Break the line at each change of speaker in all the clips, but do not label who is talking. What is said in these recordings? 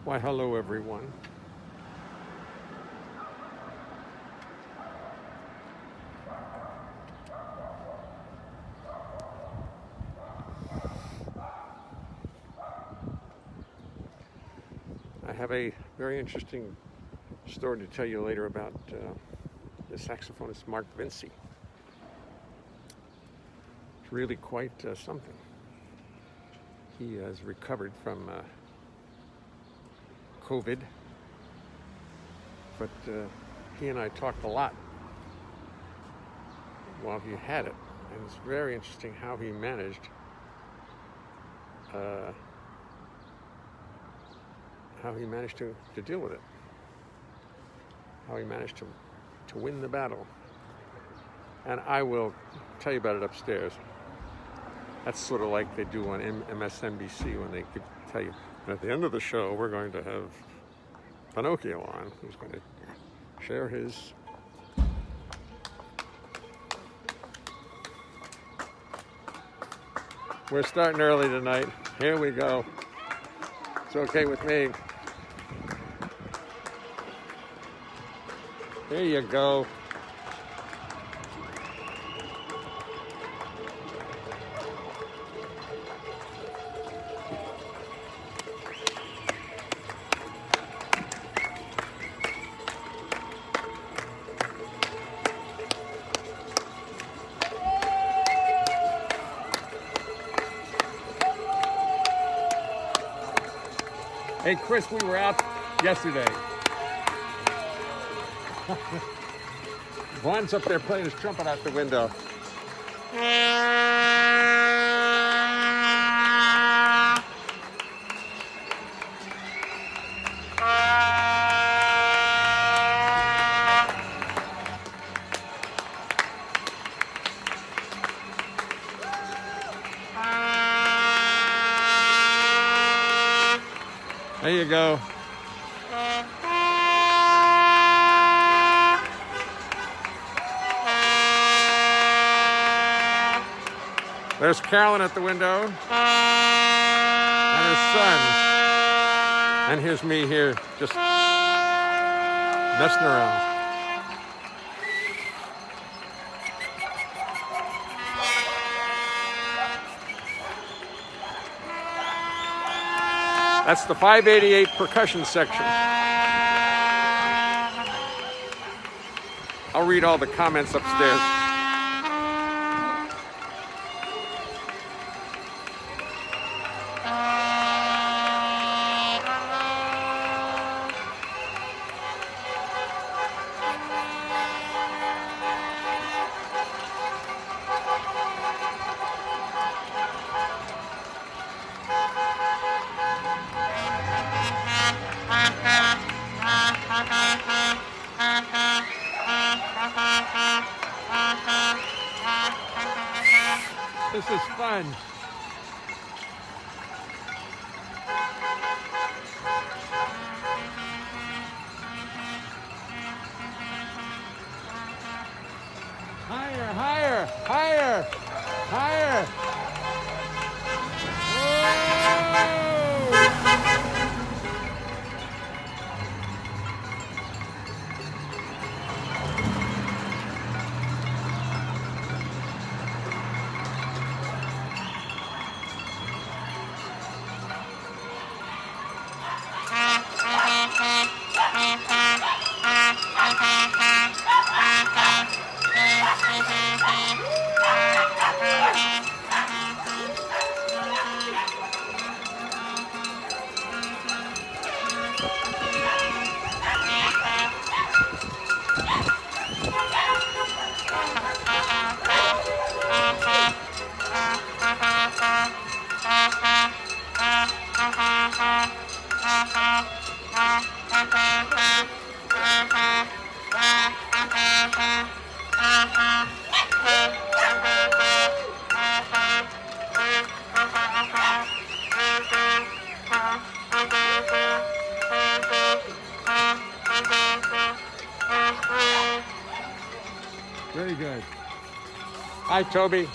Why, hello, everyone. I have a very interesting story to tell you later about the saxophonist Mark Vinci. It's really quite something. He has recovered from COVID, but he and I talked a lot while he had it, and it's very interesting how he managed to deal with it, how he managed to win the battle. And I will tell you about it upstairs. That's sort of like they do on MSNBC when they tell you, at the end of the show, we're going to have Pinocchio on, who's going to share his. We're starting early tonight. Here we go. It's okay with me. Here you go. Hey, Chris, we were out yesterday. Vaughn's up there playing his trumpet out the window. There you go. There's Carolyn at the window. And her son. And here's me here just messing around. That's the 588 percussion section. I'll read all the comments upstairs. This is fun. Higher, higher, higher, higher. Very good. Hi, Toby.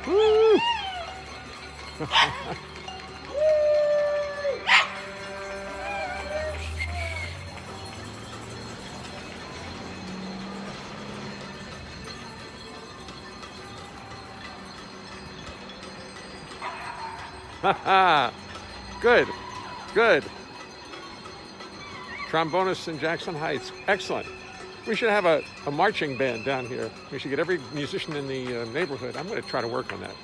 Woo! Good, good. Trombonist in Jackson Heights. Excellent. We should have a marching band down here. We should get every musician in the neighborhood. I'm going to try to work on that.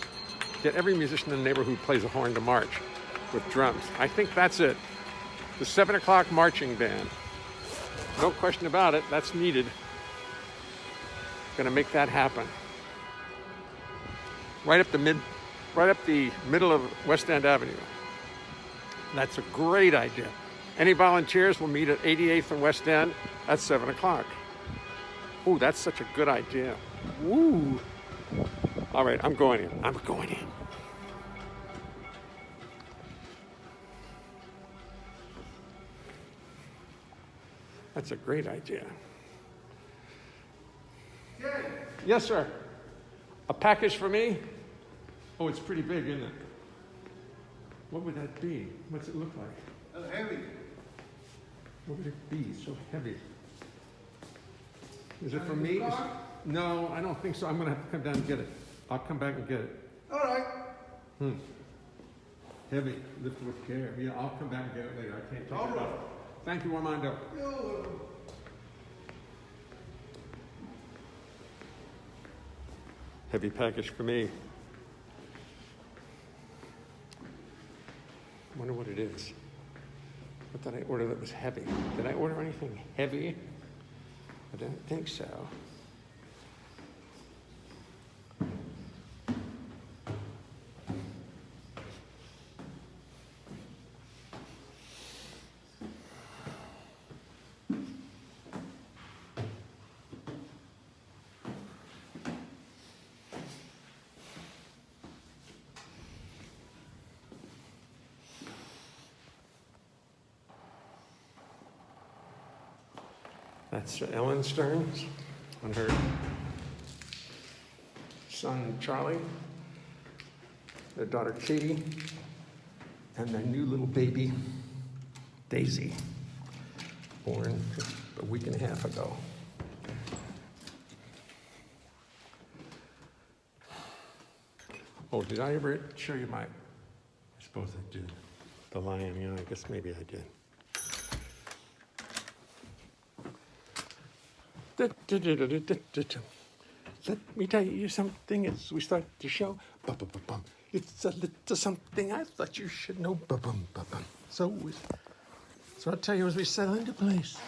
Get every musician in the neighborhood who plays a horn to march with drums. I think that's it. The 7 o'clock marching band. No question about it. That's needed. Going to make that happen. Right up the middle of West End Avenue. That's a great idea. Any volunteers will meet at 88th and West End at 7 o'clock. Ooh, that's such a good idea. Woo. All right, I'm going in. I'm going in. That's a great idea. Yes, sir. A package for me? Oh, it's pretty big, isn't it? What would that be? What's it look like?
Heavy.
What would it be so heavy? Is it for me? No, I don't think so. I'm going to have to come down and get it. I'll come back and get it.
All right.
Heavy. Lift with care. Yeah, I'll come back and get it later. I can't take
All
it
right.
off. Thank you, Armando. Heavy package for me. Wonder what it is. What did I order that was heavy? Did I order anything heavy? I don't think so. That's Ellen Stearns and her son Charlie, their daughter Katie, and their new little baby Daisy, born just a week and a half ago. Oh, did I ever show you I suppose I did. The lion, yeah, I guess maybe I did. Let me tell you something as we start the show. It's a little something I thought you should know. So I'll tell you as we settle into place.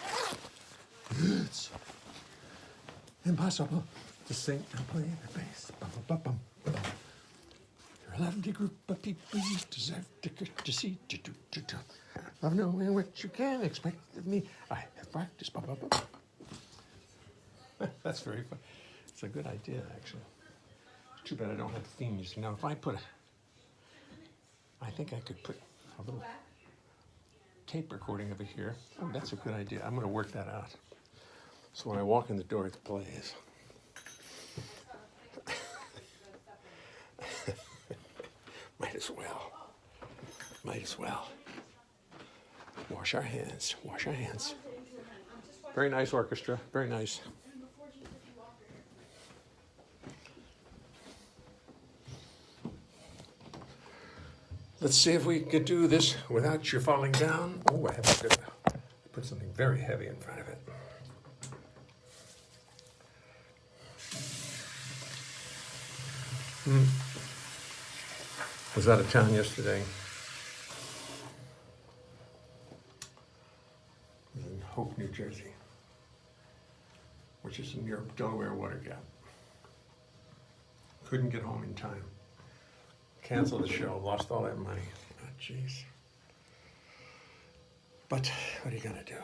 It's impossible to sing and play the bass. You're a lovely group of people you deserve to see. Of knowing what you can expect of me. I have practiced. That's very fun. It's a good idea, actually. Too bad I don't have the theme music. Now, if I think I could put a little tape recording over here. Oh, that's a good idea. I'm going to work that out. So when I walk in the door, it plays. Might as well. Might as well. Wash our hands. Wash our hands. Very nice orchestra. Very nice. Let's see if we can do this without you falling down. Oh, I have to put something very heavy in front of it. Was out of town yesterday. I was in Hope, New Jersey, which is near Delaware Water Gap. Couldn't get home in time. Canceled the show, lost all that money. Oh, jeez. But what are you gonna do?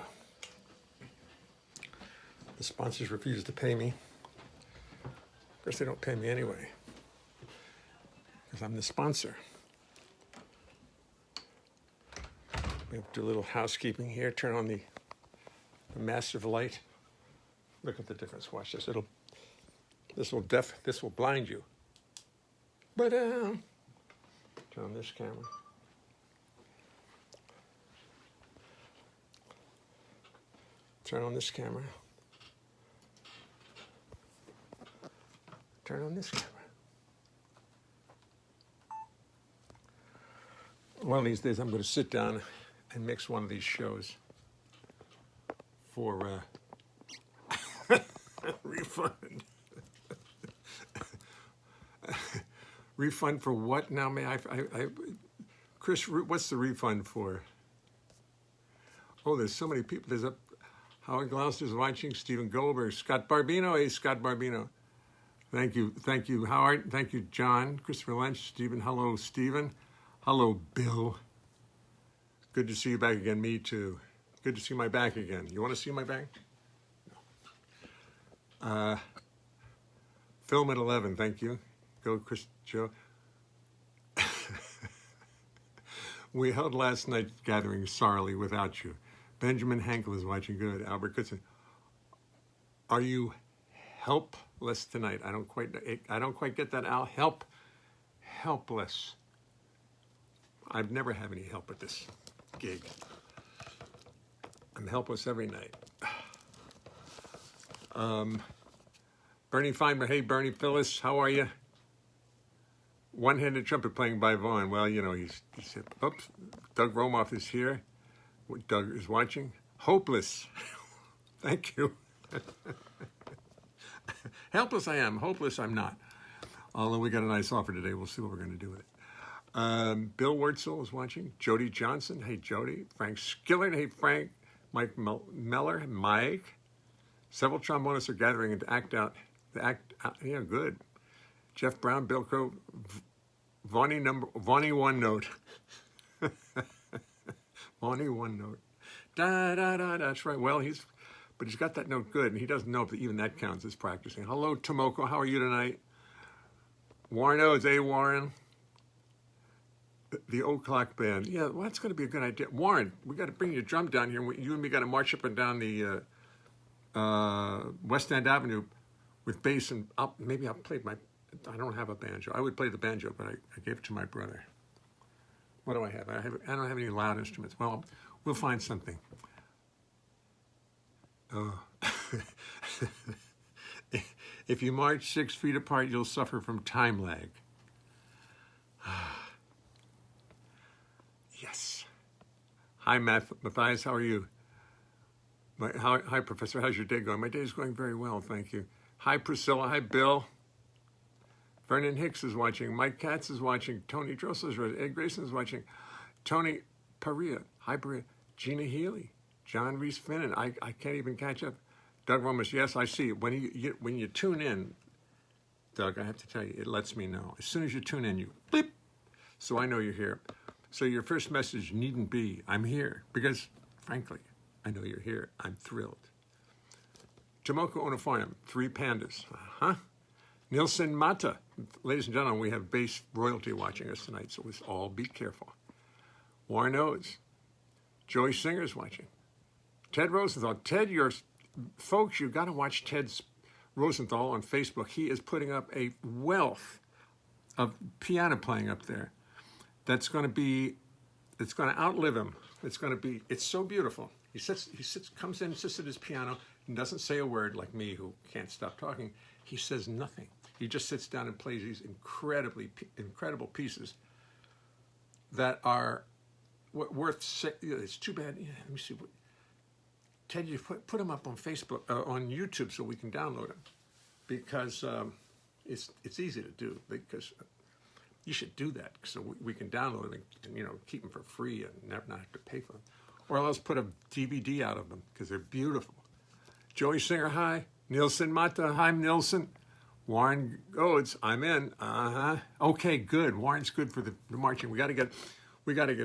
The sponsors refuse to pay me. Of course, they don't pay me anyway, because I'm the sponsor. We have to do a little housekeeping here. Turn on the massive light. Look at the difference. Watch this. This will blind you. But turn on this camera. Turn on this camera. Turn on this camera. One of these days I'm going to sit down and mix one of these shows for refund. Refund for what now? May I Chris, what's the refund for? Oh, there's so many people. There's Howard Gloucester's watching, Stephen Goldberg, Scott Barbino. Hey, Scott Barbino. Thank you, Howard. Thank you, John, Christopher Lynch, Stephen. Hello, Stephen. Hello, Bill. Good to see you back again. Me too. Good to see my back again. You want to see my back? No. Film at 11. Thank you. Go, Chris, Joe. We held last night's gathering sorely without you. Benjamin Hankel is watching. Good. Albert Goodson. Are you helpless tonight? I don't quite get that, Al. Helpless. I've never had any help at this gig. I'm helpless every night. Bernie Feinberg. Hey, Bernie Phyllis, how are you? One-handed trumpet playing by Vaughn. Well, you know, he's oops. Doug Romoff is here. Doug is watching. Hopeless. Thank you. Helpless I am. Hopeless I'm not. Although we got a nice offer today. We'll see what we're going to do with it. Bill Wurtzel is watching. Jody Johnson. Hey, Jody. Frank Skillard. Hey, Frank. Mike Meller. Mike. Several trombonists are gathering to act out. Yeah, good. Jeff Brown, Bill Crow, Vonnie one note. Vonnie one note. Da da da. That's right. Well, he's got that note good, and he doesn't know if even that counts as practicing. Hello, Tomoko. How are you tonight? Warren Oates. Hey, Warren. The O'Clock Band. Yeah, well, that's going to be a good idea. Warren, we got to bring your drum down here. You and me got to march up and down the West End Avenue with bass, and maybe I'll play I don't have a banjo. I would play the banjo, but I gave it to my brother. What do I have? I don't have any loud instruments. Well, we'll find something. Oh. If you march 6 feet apart, you'll suffer from time lag. Yes. Hi, Matthias. How are you? Hi, Professor. How's your day going? My day is going very well, thank you. Hi, Priscilla. Hi, Bill. Vernon Hicks is watching. Mike Katz is watching. Tony Drossel is watching. Ed Grayson is watching. Tony Paria. Hi, Paria. Gina Healy. John Reese Finnan. I can't even catch up. Doug Romas. Yes, I see. When you tune in, Doug, I have to tell you, it lets me know. As soon as you tune in, you bleep. So I know you're here. So your first message needn't be, I'm here. Because, frankly, I know you're here. I'm thrilled. Tomoko Onofarium. 3 pandas. Uh-huh. Nilsen Mata. Ladies and gentlemen, we have bass royalty watching us tonight, so let's all be careful. Warren Oates. Joey Singer's watching. Ted Rosenthal. Ted, folks, you've got to watch Ted Rosenthal on Facebook. He is putting up a wealth of piano playing up there. It's going to outlive him. It's so beautiful. He comes in, sits at his piano, and doesn't say a word like me, who can't stop talking. He says nothing. He just sits down and plays these incredible pieces that are worth. It's too bad. Yeah, let me see. Ted, you put them up on Facebook, on YouTube, so we can download them, because it's easy to do. Because you should do that, so we can download them and keep them for free and not have to pay for them. Or else put a DVD out of them, because they're beautiful. Joey Singer, hi. Nilsen Mata, hi, Nilsen. Warren Oates, I'm in. Okay, good. Warren's good for the marching. We got to get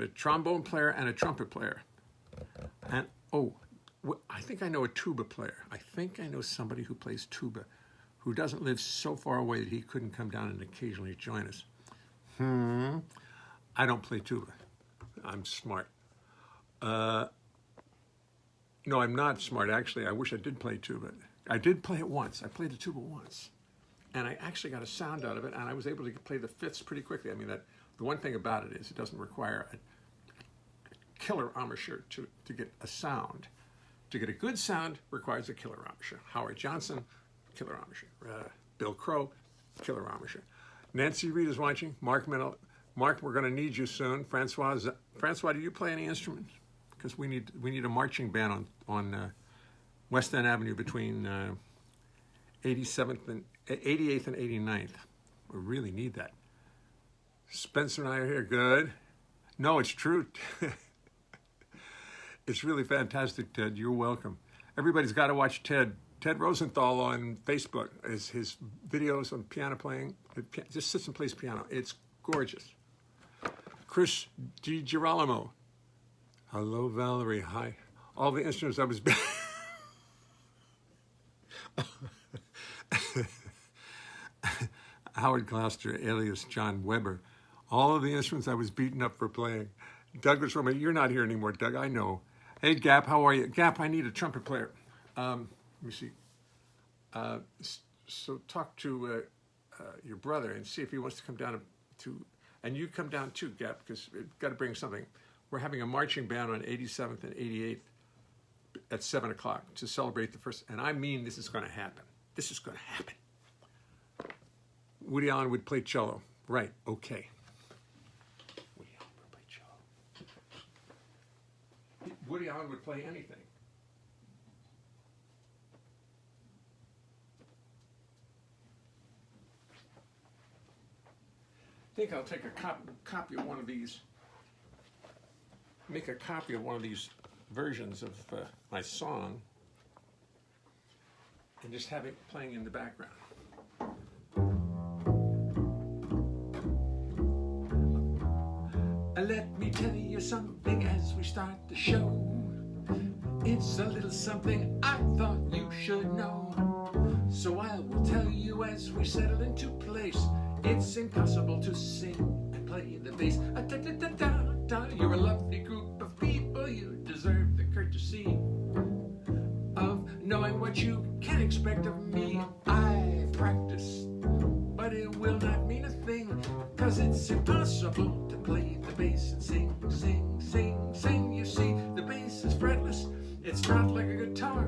a trombone player and a trumpet player. And I think I know a tuba player. I think I know somebody who plays tuba, who doesn't live so far away that he couldn't come down and occasionally join us. I don't play tuba. I'm smart. No, I'm not smart, actually. I wish I did play tuba. I did play it once. I played the tuba once. And I actually got a sound out of it, and I was able to play the fifths pretty quickly. I mean, the one thing about it is it doesn't require a killer embouchure to get a sound. To get a good sound requires a killer embouchure. Howard Johnson, killer embouchure. Bill Crow, killer embouchure. Nancy Reed is watching. Mark Mark, we're going to need you soon. Francois, do you play any instruments? Because we need a marching band on West End Avenue between 87th and 88th and 89th. We really need that. Spencer and I are here. Good. No, it's true. It's really fantastic, Ted. You're welcome. Everybody's got to watch Ted Rosenthal on Facebook. His videos on piano playing. Just sits and plays piano. It's gorgeous. Chris DiGirolamo. Hello, Valerie. Hi. All the instruments I was... Howard Gloucester, alias John Weber. All of the instruments I was beaten up for playing. Douglas Roman, you're not here anymore, Doug, I know. Hey, Gap, how are you? Gap, I need a trumpet player. Let me see. So talk to your brother and see if he wants to come down and you come down too, Gap, because we've got to bring something. We're having a marching band on 87th and 88th at 7 o'clock to celebrate the first, and I mean this is going to happen. This is going to happen. Woody Allen would play cello. Right, okay. Woody Allen would play cello. Woody Allen would play anything. I think I'll take a copy of one of these, make a copy of one of these versions of my song and just have it playing in the background. Let me tell you something as we start the show. It's a little something I thought you should know. So I will tell you as we settle into place. It's impossible to sing and play the bass. You're a lovely group of people. You deserve the courtesy of knowing what you can expect of me. I practice, but it will not mean a thing, 'cause it's impossible to play the bass and sing, sing, sing, sing. You see, the bass is fretless. It's not like a guitar.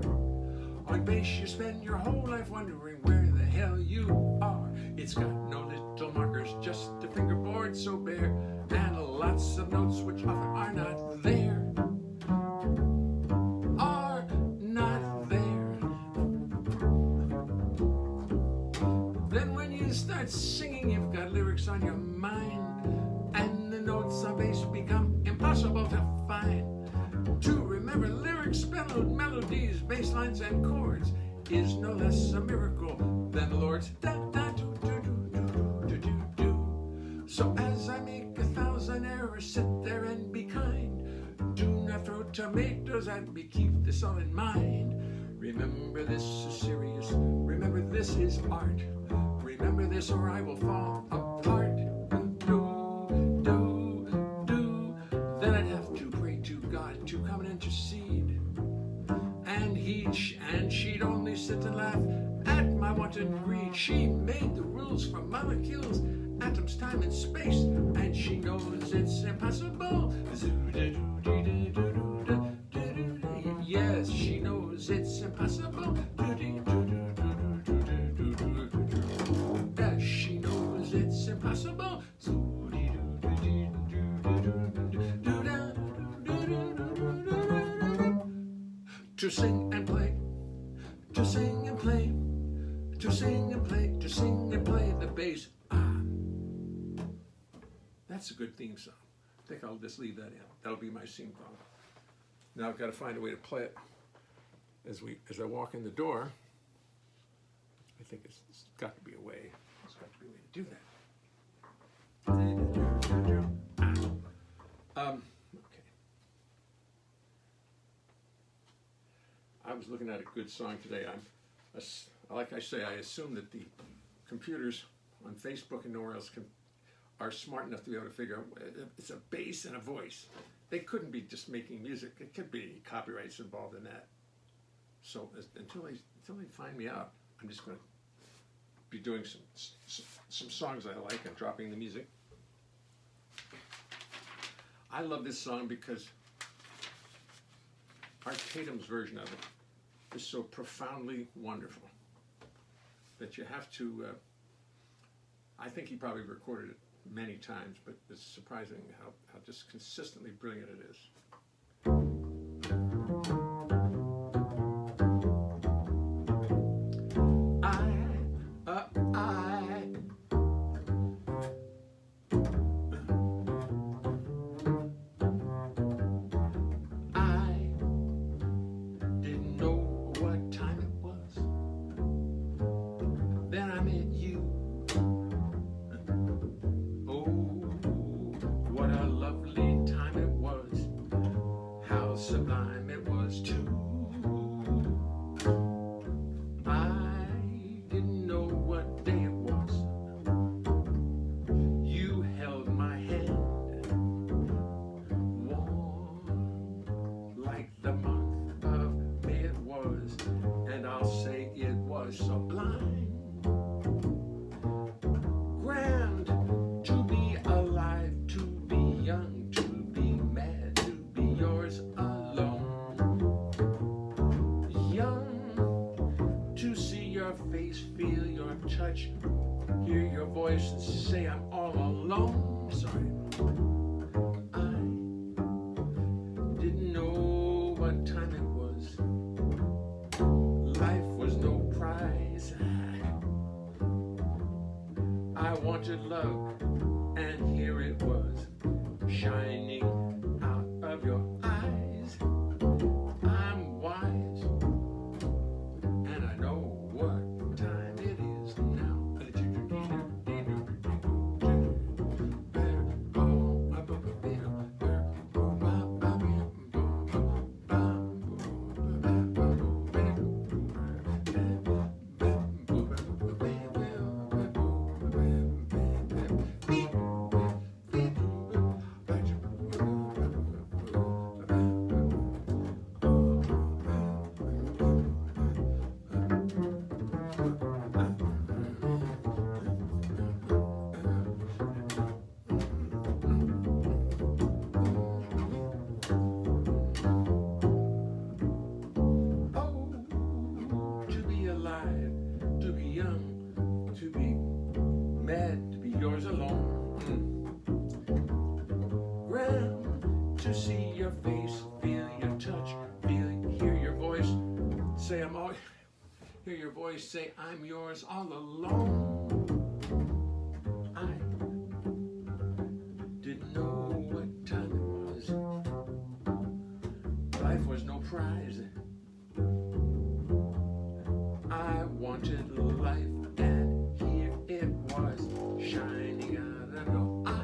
On bass you spend your whole life wondering where the hell you are. It's got no little markers, just a fingerboard so bare, and lots of notes which often are not there. Are not there. Then when you start singing, you've got lyrics on your mind, and the notes on bass become impossible to find. To remember lyrics, melodies, bass lines, and chords is no less a miracle than the Lord's da-da-do-do-do-do-do-do-do. So as I make 1,000 errors, sit there and be kind. Do not throw tomatoes at me, keep this all in mind. Remember this is serious, remember this is art. Remember this or I will fall apart. Then I'd have to pray to God to come and intercede. And she'd only sit and laugh at my wanton greed. She made the rules for molecules, atoms, time, and space, and she knows it's impossible. Yes, she knows it's impossible. Yes, she knows it's impossible. To sing and play, to sing and play, to sing and play, to sing and play the bass. That's a good theme song. I think I'll just leave that in. That'll be my theme song. Now I've got to find a way to play it as I walk in the door. I think it's got to be a way. There's got to be a way to do that. Okay. I was looking at a good song today. Like I say, I assume that the computers on Facebook and nowhere else are smart enough to be able to figure out it's a bass and a voice. They couldn't be just making music. It could be copyrights involved in that. So until they find me out, I'm just going to be doing some songs I like and dropping the music. I love this song because Art Tatum's version of it is so profoundly wonderful that you have to, I think he probably recorded it many times, but it's surprising how just consistently brilliant it is. Sublime it was too. I didn't know what day it was. You held my hand, warm like the month of May it was, and I'll say it was sublime. Grand to be alive, to be young, to be mad, to be yours alone. Young to see your face, feel your touch, hear your voice, and say I'm all alone. Sorry. I didn't know what time it was. Life was no prize. I wanted love, and here it was, shining out of your eyes. I'm wise, and I know what time it is now. To see your face, feel your touch, hear your voice, say I'm all, hear your voice say I'm yours all alone. I didn't know what time it was. Life was no prize. I wanted life, and here it was, shining out of your eyes.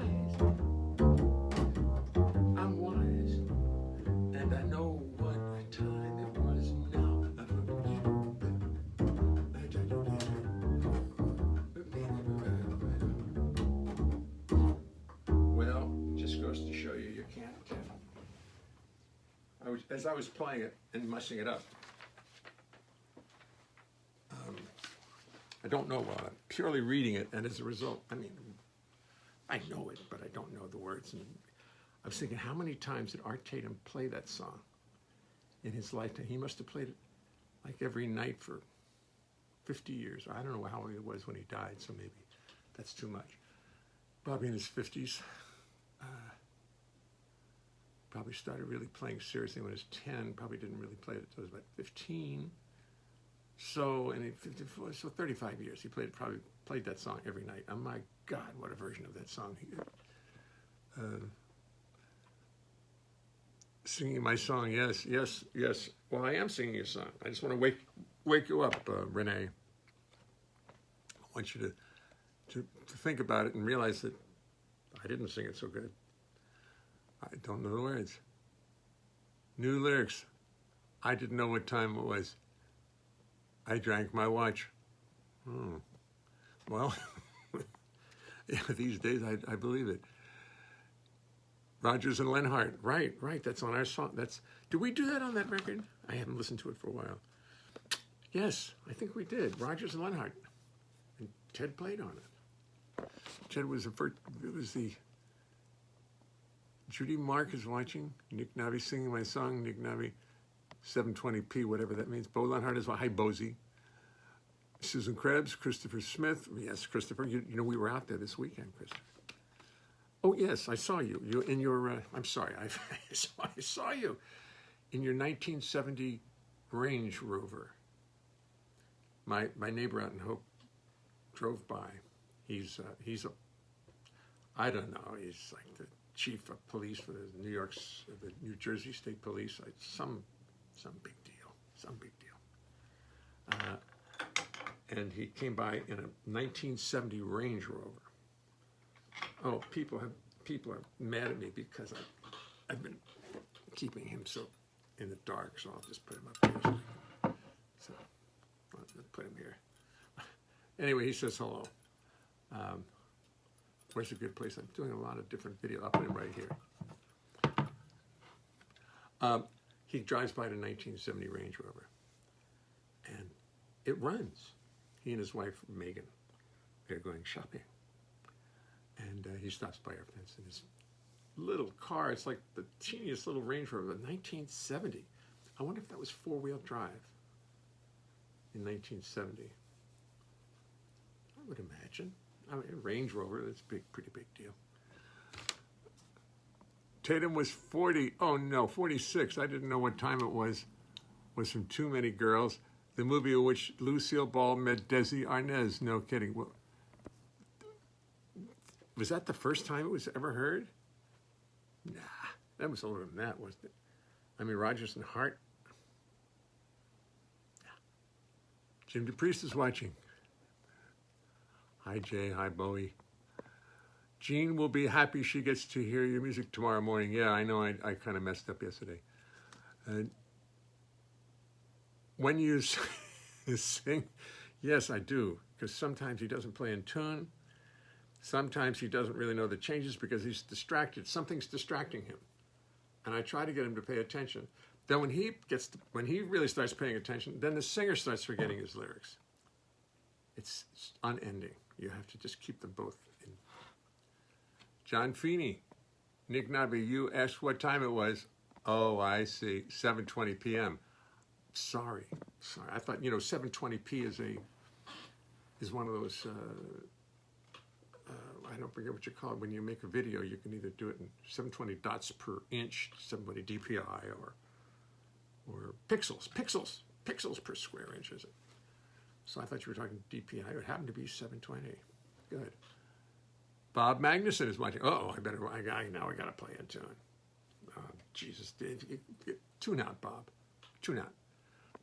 As I was playing it and mushing it up, I don't know while I'm purely reading it, and as a result, I mean, I know it, but I don't know the words. And I was thinking, how many times did Art Tatum play that song in his lifetime? He must have played it like every night for 50 years. I don't know how old he was when he died, so maybe that's too much. Probably in his 50s. Probably started really playing seriously when he was 10. Probably didn't really play it until he was about 15. So, and 54, so 35 years. He probably played that song every night. Oh my God, what a version of that song he did. Singing my song, yes, yes, yes. Well, I am singing your song. I just want to wake you up, Renee. I want you to think about it and realize that I didn't sing it so good. I don't know the words. New lyrics. I didn't know what time it was. I drank my watch. Well, yeah, these days I believe it. Rodgers and Leonhart. Right. That's on our song. Did we do that on that record? I haven't listened to it for a while. Yes, I think we did. Rodgers and Leonhart. And Ted played on it. Ted was the Judy Mark is watching. Nick Navi singing my song. Nick Navi, 720p, whatever that means. Bo Leonhart is, hi, Bozy. Susan Krebs, Christopher Smith. Yes, Christopher. You know, we were out there this weekend, Christopher. Oh yes, I saw you. You in your. I'm sorry, I saw you in your 1970 Range Rover. My neighbor out in Hope drove by. He's a, I don't know. He's like the chief of police for the New Jersey State Police. Some big deal. Some big deal. And he came by in a 1970 Range Rover. Oh, people are mad at me because I've been keeping him so in the dark, so I'll just put him up here. So I'll put him here. Anyway, he says hello. Where's a good place? I'm doing a lot of different videos. I'll put him right here. He drives by the 1970 Range Rover, and it runs. He and his wife, Megan, they're going shopping. And he stops by our fence in his little car. It's like the teeniest little Range Rover, 1970. I wonder if that was four-wheel drive in 1970. I would imagine. I mean, Range Rover, that's a pretty big deal. Tatum was 40. Oh no, 46. I didn't know what time it was. Was from Too Many Girls, the movie in which Lucille Ball met Desi Arnaz. No kidding. Well, was that the first time it was ever heard? Nah, that was older than that, wasn't it? I mean, Rodgers and Hart. Yeah. Jim DePriest is watching. Hi, Jay. Hi, Bowie. Jean will be happy she gets to hear your music tomorrow morning. Yeah, I know I kind of messed up yesterday. When you sing, yes, I do, because sometimes he doesn't play in tune. Sometimes he doesn't really know the changes because he's distracted. Something's distracting him. And I try to get him to pay attention. Then when he really starts paying attention, then the singer starts forgetting his lyrics. It's unending. You have to just keep them both in. John Feeney, Nick Nobby, you asked what time it was. Oh, I see, 7:20 p.m. Sorry. I thought 7:20p is one of those. I don't forget what you call it. When you make a video, you can either do it in 720 dots per inch, 720 DPI, or pixels per square inch, is it? So I thought you were talking DPI. It happened to be 720. Good. Bob Magnuson is watching. Oh, now I got to play in tune. Oh, Jesus. Tune out, Bob. Tune out.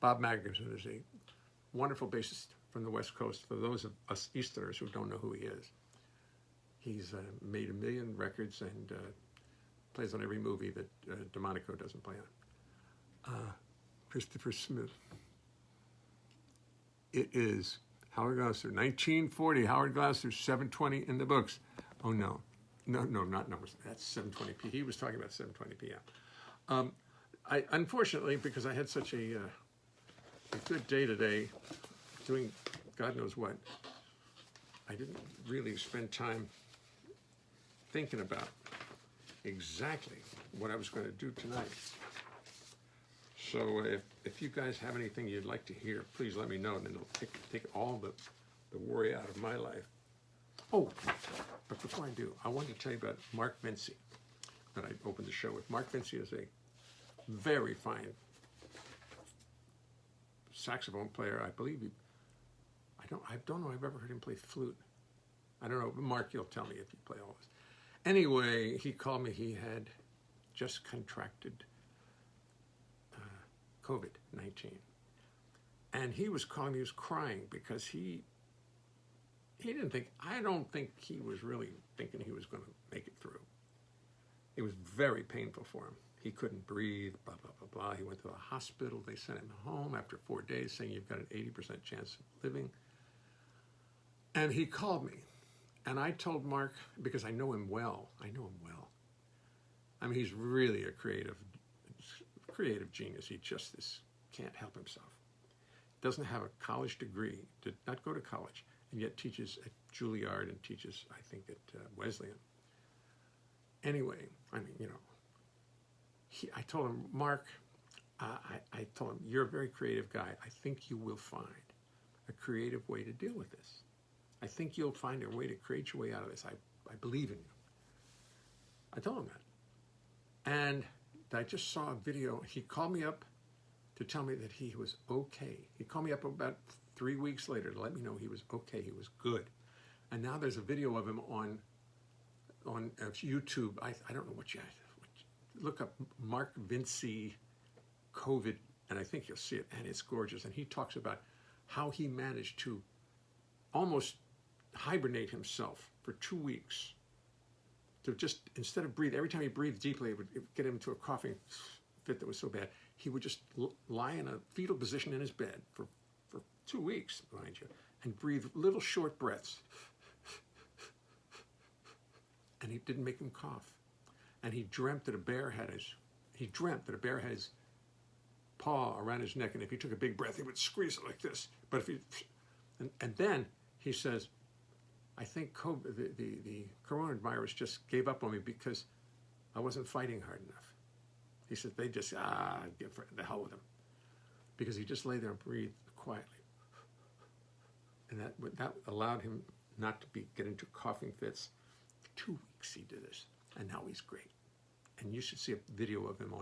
Bob Magnuson is a wonderful bassist from the West Coast. For those of us Easterners who don't know who he is, he's made 1 million records and plays on every movie that DeMonico doesn't play on. Christopher Smith. It is Howard Gloucester, 1940. Howard Gloucester, 7:20 in the books. Oh no, not numbers. That's 7:20p. He was talking about 7:20 p.m. I unfortunately, because I had such a good day today, doing God knows what, I didn't really spend time thinking about exactly what I was going to do tonight. So if you guys have anything you'd like to hear, please let me know, and then it'll take all the worry out of my life. Oh, but before I do, I wanted to tell you about Mark Vinci that I opened the show with. Mark Vinci is a very fine saxophone player. I believe I don't know I've ever heard him play flute. I don't know. Mark, you'll tell me if you play all this. Anyway, he called me. He had just contracted COVID-19. And he was calling me, he was crying because he I don't think he was really thinking he was going to make it through. It was very painful for him. He couldn't breathe, blah, blah, blah, blah. He went to the hospital. They sent him home after 4 days saying you've got an 80% chance of living. And he called me. And I told Mark, because I know him well. I mean, he's really a creative genius. He just can't help himself. Doesn't have a college degree, did not go to college, and yet teaches at Juilliard and teaches, I think, at Wesleyan. Anyway, I mean, I told him, Mark, I told him, you're a very creative guy. I think you will find a creative way to deal with this. I think you'll find a way to create your way out of this. I believe in you. I told him that. And I just saw a video. He called me up to tell me that he was okay. He called me up about 3 weeks later to let me know he was okay, he was good. And now there's a video of him on YouTube. I don't know what you look up, Mark Vinci COVID, and I think you'll see it, and it's gorgeous. And he talks about how he managed to almost hibernate himself for 2 weeks, to just, instead of breathe, every time he breathed deeply, it would get him into a coughing fit that was so bad, he would just lie in a fetal position in his bed for 2 weeks, mind you, and breathe little short breaths. And he didn't make him cough. And he dreamt that a bear had his paw around his neck, and if he took a big breath, he would squeeze it like this. But if he, and then he says, I think the coronavirus just gave up on me because I wasn't fighting hard enough. He said, they just, get the hell with him. Because he just lay there and breathed quietly. And that allowed him not to get into coughing fits. For 2 weeks he did this, and now he's great. And you should see a video of him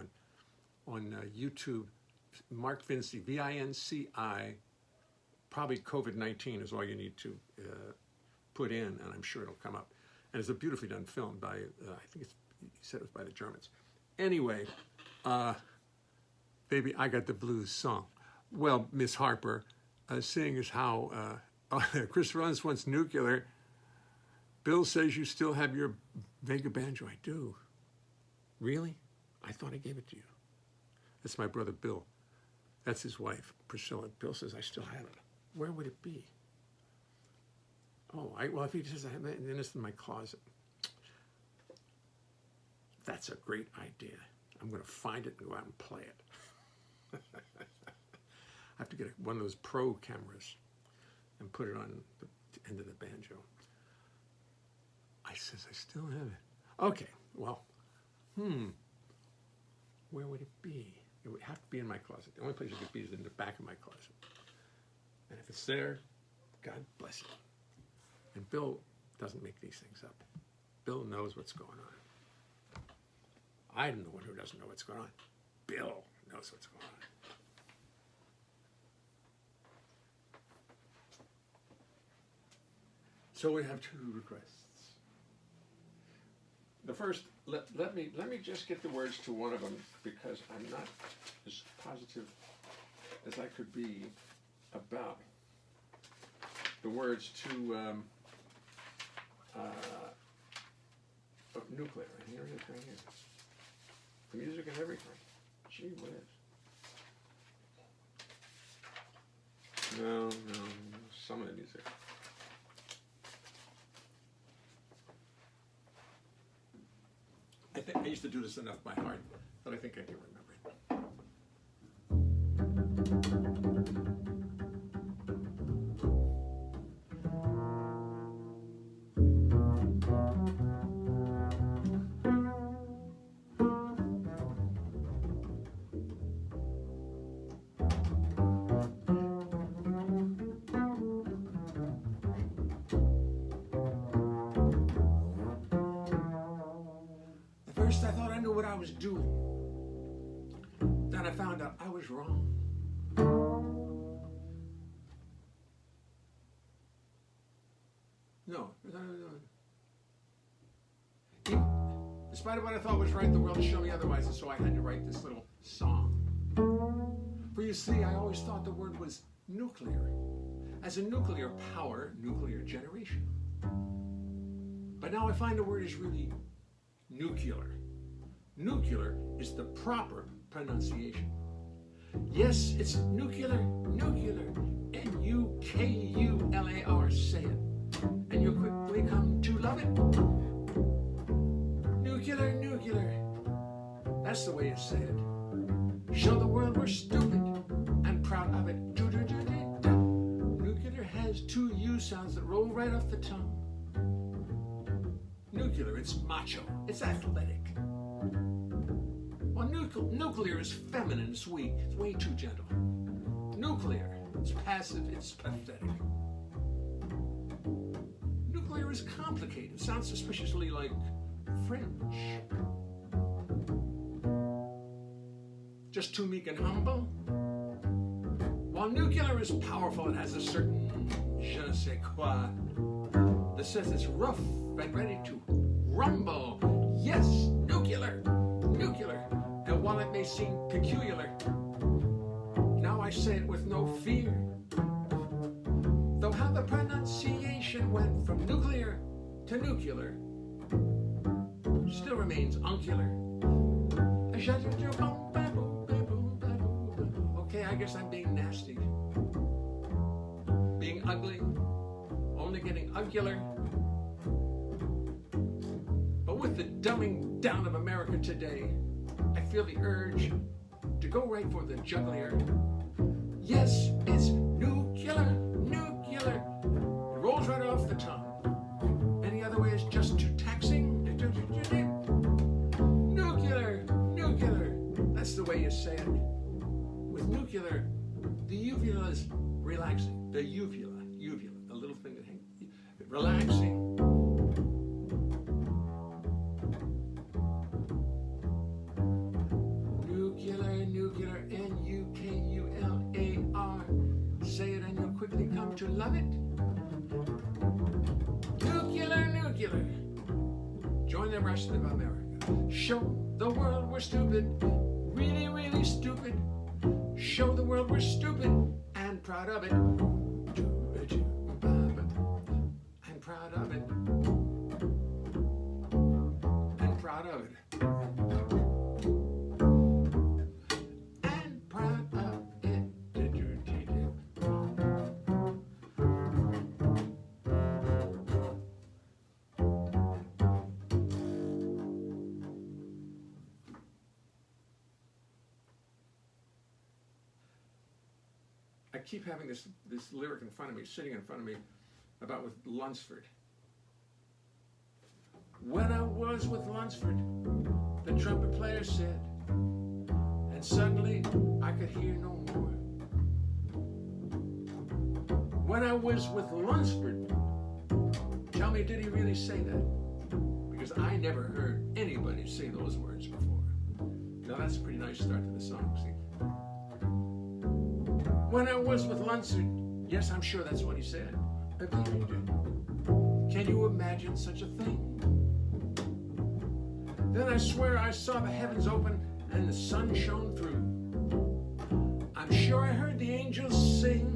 on YouTube. Mark Vinci, V-I-N-C-I, probably COVID-19 is all you need to put in, and I'm sure it'll come up. And it's a beautifully done film by, I think he said it was by the Germans. Anyway, Baby, I Got the Blues song. Well, Miss Harper, seeing as how Chris Runs wants nuclear, Bill says you still have your Vega banjo. I do. Really? I thought I gave it to you. That's my brother Bill. That's his wife, Priscilla. Bill says I still have it. Where would it be? Oh, well, if he says I have it, then it's in my closet. That's a great idea. I'm going to find it and go out and play it. I have to get one of those pro cameras and put it on the end of the banjo. I says I still have it. Okay, well, where would it be? It would have to be in my closet. The only place it could be is in the back of my closet. And if it's there, God bless it. And Bill doesn't make these things up. Bill knows what's going on. I'm the one who doesn't know what's going on. Bill knows what's going on. So we have 2 requests. The first, let me just get the words to one of them, because I'm not as positive as I could be about the words to nuclear. And here it is right here. The music and everything. Gee whiz. No, some of the music. I think I used to do this enough by heart that I think I can remember it. First, I thought I knew what I was doing. Then I found out I was wrong. No. In spite of what I thought was right, the world has shown me otherwise, and so I had to write this little song. For you see, I always thought the word was nuclear, as in nuclear power, nuclear generation. But now I find the word is really nuclear. Nuclear is the proper pronunciation. Yes, it's nuclear, N-U-K-U-L-A-R, say it, and you'll quickly come to love it. Nuclear, that's the way you say it. Show the world we're stupid and proud of it. Nuclear has 2 U sounds that roll right off the tongue. Nuclear, it's macho, it's athletic. Well, nuclear is feminine, it's weak, it's way too gentle. Nuclear, it's passive, it's pathetic. Nuclear is complicated, it sounds suspiciously like fringe. Just too meek and humble. While nuclear is powerful, it has a certain je ne sais quoi that says it's rough and ready to rumble. Yes, nuclear, nuclear. And while it may seem peculiar, now I say it with no fear. Though how the pronunciation went from nuclear to nuclear still remains uncular. Okay, I guess I'm being nasty. Being ugly, only getting uglier. But with the dumbing down of America today, I feel the urge to go right for the jugular. Yes, it's nuclear, nuclear. It rolls right off the tongue. Any other way is just too taxing. Nuclear, nuclear. That's the way you say it. With nuclear, the uvula is relaxing. The uvula, the little thing that hangs, relaxing. Nuclear, nuclear, N-U-K-U-L-A-R. Say it and you'll quickly come to love it. Nuclear, nuclear. Join the rest of America. Show the world we're stupid. Really, really stupid. Show the world we're stupid and proud of it. I'm proud of it. And proud of it. And proud of it. I keep having this lyric in front of me, sitting in front of me, about with Lunsford. When I was with Lunsford, the trumpet player said, and suddenly I could hear no more. When I was with Lunsford, tell me, did he really say that? Because I never heard anybody say those words before. Now that's a pretty nice start to the song, see? When I was with Lunsford, yes, I'm sure that's what he said. Can you imagine such a thing? Then I swear I saw the heavens open and the sun shone through. I'm sure I heard the angels sing.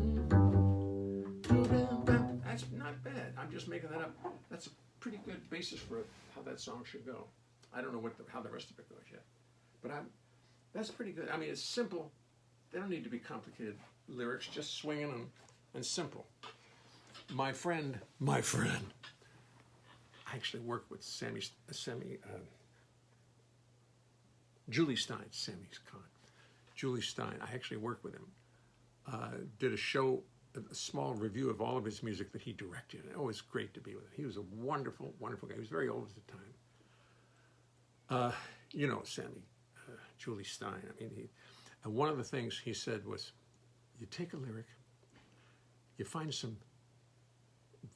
That's not bad. I'm just making that up. That's a pretty good basis for how that song should go. I don't know how the rest of it goes yet. But that's pretty good. I mean, it's simple. They don't need to be complicated lyrics, just swinging them and simple. My friend, I actually worked with Julie Stein, Sammy's con. Julie Stein, I actually worked with him. Did a show, a small review of all of his music that he directed. It was great to be with him. He was a wonderful, wonderful guy. He was very old at the time. You know Sammy, Julie Stein. I mean, and one of the things he said was, you take a lyric, you find some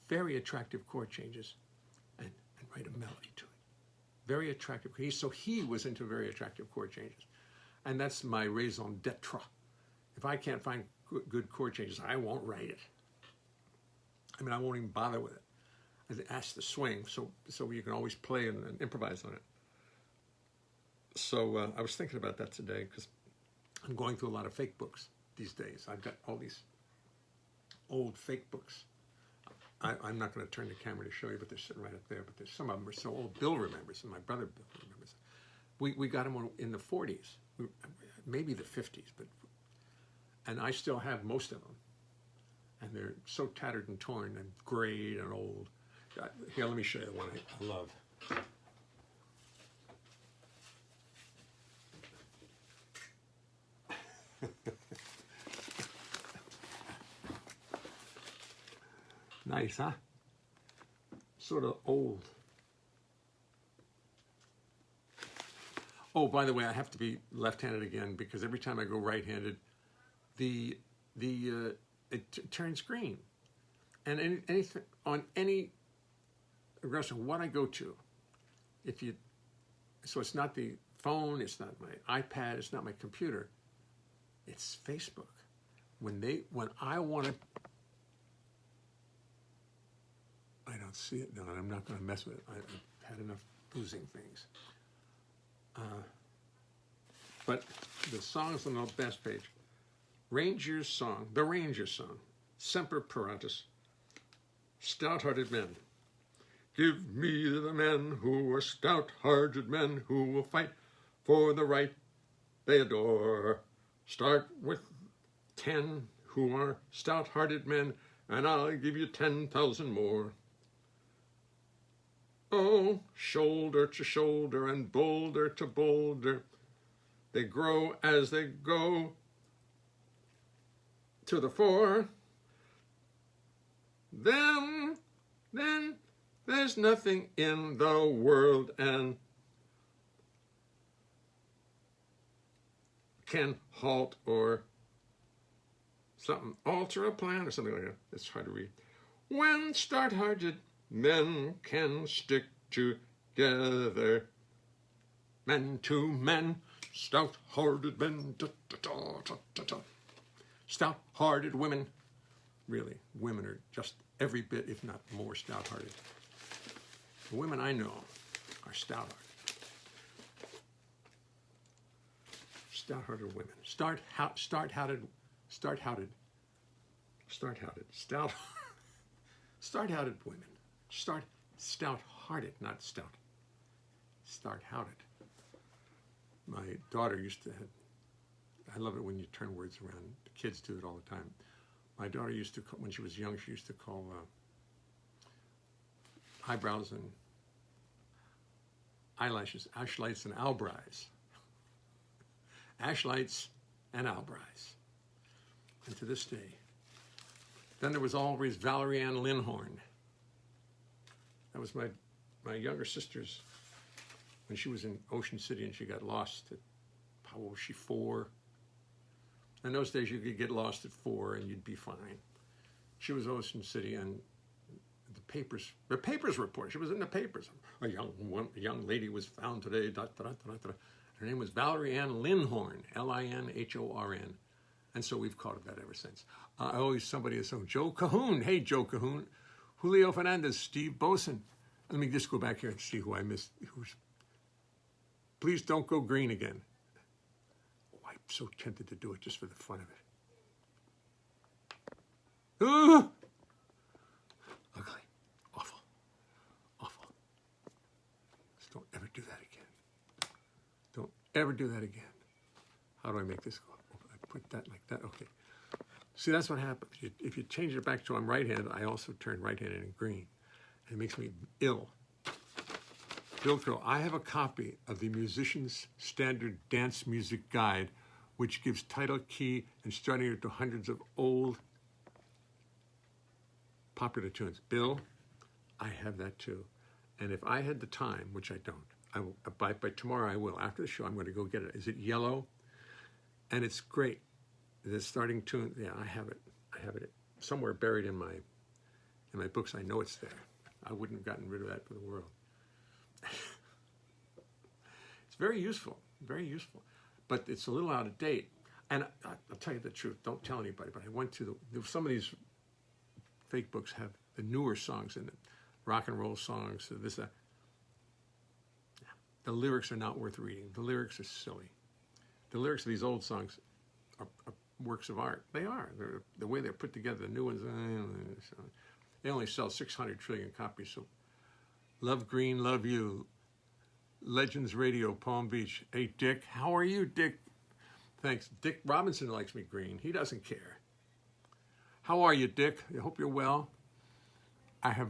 very attractive chord changes, and write a melody to it. Very attractive. So he was into very attractive chord changes. And that's my raison d'etre. If I can't find good chord changes, I won't write it. I mean, I won't even bother with it. I ask the swing, so you can always play and improvise on it. So I was thinking about that today, because I'm going through a lot of fake books these days. I've got all these old fake books. I'm not going to turn the camera to show you, but they're sitting right up there. But there's some of them are so old. Bill remembers, and my brother Bill remembers. We got them in the 40s, maybe the 50s, and I still have most of them. And they're so tattered and torn and grayed and old. Here, let me show you the one I love. Nice, huh? Sort of old. Oh, by the way, I have to be left-handed again, because every time I go right-handed, it turns green. And anything on any aggression, what I go to, if you So it's not the phone, it's not my iPad, it's not my computer. It's Facebook. When I want to, I don't see it. No, I'm not going to mess with it. I've had enough losing things. But the songs on the best page, Ranger's song, the Ranger song, Semper Paratus, stout-hearted men. Give me the men who are stout-hearted men who will fight for the right they adore. Start with 10 who are stout-hearted men, and I'll give you 10,000 more. Oh, shoulder to shoulder and boulder to boulder, they grow as they go to the fore. Then there's nothing in the world and can halt or something, alter a plan or something like that. It's hard to read. When stout-hearted men can stick together, men to men, stout-hearted men, da, da, da, da, da, da. Stout-hearted women, really, women are just every bit, if not more, stout-hearted. The women I know are stout-hearted. Stout-hearted women. Stout-hearted women. Stout-hearted, not stout. Stout-hearted. My daughter used to have, I love it when you turn words around. The kids do it all the time. My daughter used to, when she was young, she used to call eyebrows and eyelashes ashlights and albries. Ashlights and albries. And to this day. Then there was always Valerie Linhorn. That was my younger sister's, when she was in Ocean City and she got lost at, how old was she, 4? In those days you could get lost at 4 and you'd be fine. She was Ocean City and the papers reported, she was in the papers. A young lady was found today, da, da, da, da, da. Her name was Valerie Linhorn, Linhorn. And so we've called it that ever since. Somebody is saying, Joe Cahoon. Hey, Joe Cahoon. Julio Fernandez, Steve Boson. Let me just go back here and see who I missed. Please don't go green again. Oh, I'm so tempted to do it just for the fun of it. Ugly. Awful. Just don't ever do that again. Don't ever do that again. How do I make this go? I put that like that. Okay. See, that's what happens. If you change it back to I'm right-handed, I also turn right-handed and green. And it makes me ill. Bill Crow, I have a copy of the Musician's Standard Dance Music Guide, which gives title, key, and starting to hundreds of old popular tunes. Bill, I have that too. And if I had the time, which I don't, by tomorrow I will. After the show, I'm going to go get it. Is it yellow? And it's great. The starting tune, yeah, I have it. I have it somewhere buried in my books. I know it's there. I wouldn't have gotten rid of that for the world. It's very useful, but it's a little out of date. And I'll tell you the truth, don't tell anybody, but I went to some of these fake books have the newer songs in it, rock and roll songs, that. The lyrics are not worth reading. The lyrics are silly. The lyrics of these old songs are works of art. They are. The way they're put together, the new ones, they only sell 600 trillion copies. So, Love Green, Love You, Legends Radio, Palm Beach. Hey, Dick, how are you, Dick? Thanks. Dick Robinson likes me green. He doesn't care. How are you, Dick? I hope you're well. I have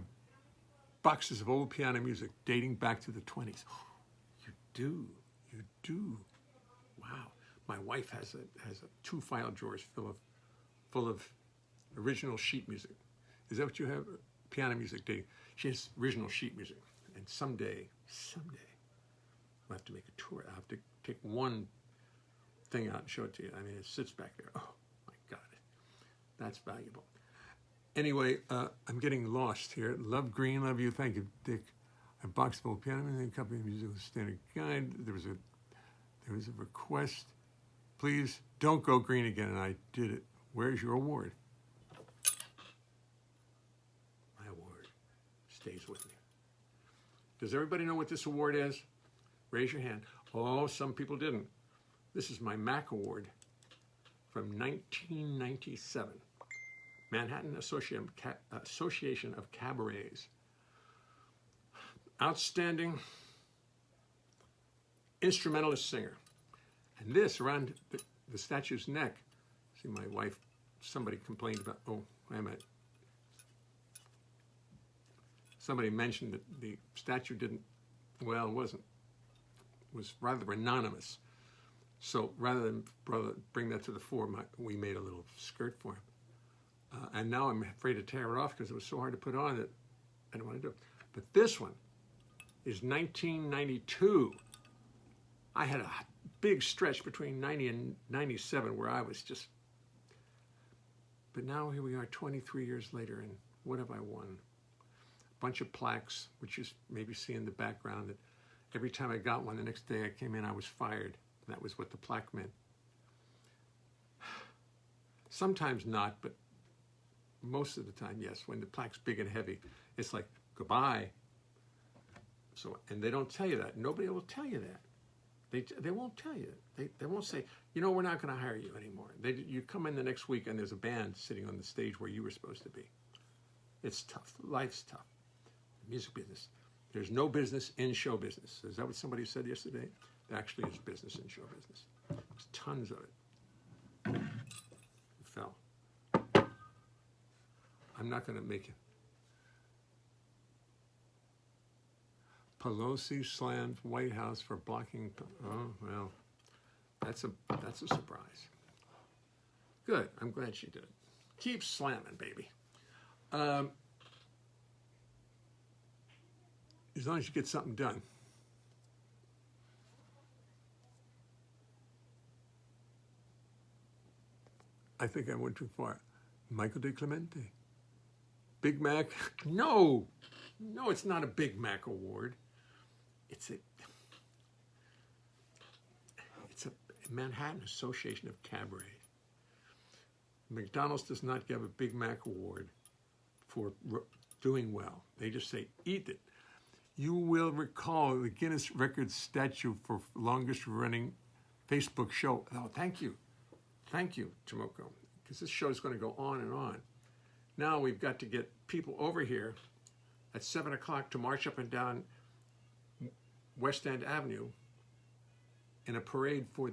boxes of old piano music dating back to the 20s. You do. Wow. My wife has a 2 file drawers full of original sheet music. Is that what you have? Piano music dating. She has original sheet music. And someday, we'll have to make a tour. I'll have to take one thing out and show it to you. I mean, it sits back there. Oh, my God. That's valuable. Anyway, I'm getting lost here. Love Green, Love You. Thank you, Dick. a box full of piano and a copy of musical standard guide. There was a request. Please don't go green again, and I did it. Where's your award? My award stays with me. Does everybody know what this award is? Raise your hand. Oh, some people didn't. This is my Mac Award from 1997. Manhattan Association of Cabarets. Outstanding instrumentalist singer. And this around the statue's neck. See, my wife, somebody complained about, oh, wait a minute. Somebody mentioned that the statue didn't, well, it wasn't. It was rather anonymous. So rather than bring that to the fore, we made a little skirt for him. And now I'm afraid to tear it off because it was so hard to put on that I don't want to do it. But this one is 1992. I had a big stretch between 90 and 97 where I was just, but now here we are 23 years later, and what have I won? A bunch of plaques, which you maybe see in the background, that every time I got one, the next day I came in, I was fired. That was what the plaque meant. Sometimes not, but most of the time, yes. When the plaque's big and heavy, it's like, goodbye. So, and they don't tell you that. Nobody will tell you that. They won't tell you. They won't say, you know, we're not going to hire you anymore. You come in the next week and there's a band sitting on the stage where you were supposed to be. It's tough. Life's tough. The music business. There's no business in show business. Is that what somebody said yesterday? There actually is business in show business. There's tons of it. It fell. I'm not going to make it. Pelosi slammed White House for blocking. Oh, well, that's a surprise. Good. I'm glad she did it. Keep slamming, baby. As long as you get something done. I think I went too far. Michael De Clemente. Big Mac. No, it's not a Big Mac award. It's a Manhattan Association of Cabaret. McDonald's does not give a Big Mac award for doing well. They just say, eat it. You will recall the Guinness Record statue for longest running Facebook show. Oh, thank you. Thank you, Tomoko, because this show is going to go on and on. Now we've got to get people over here at 7 o'clock to march up and down West End Avenue in a parade for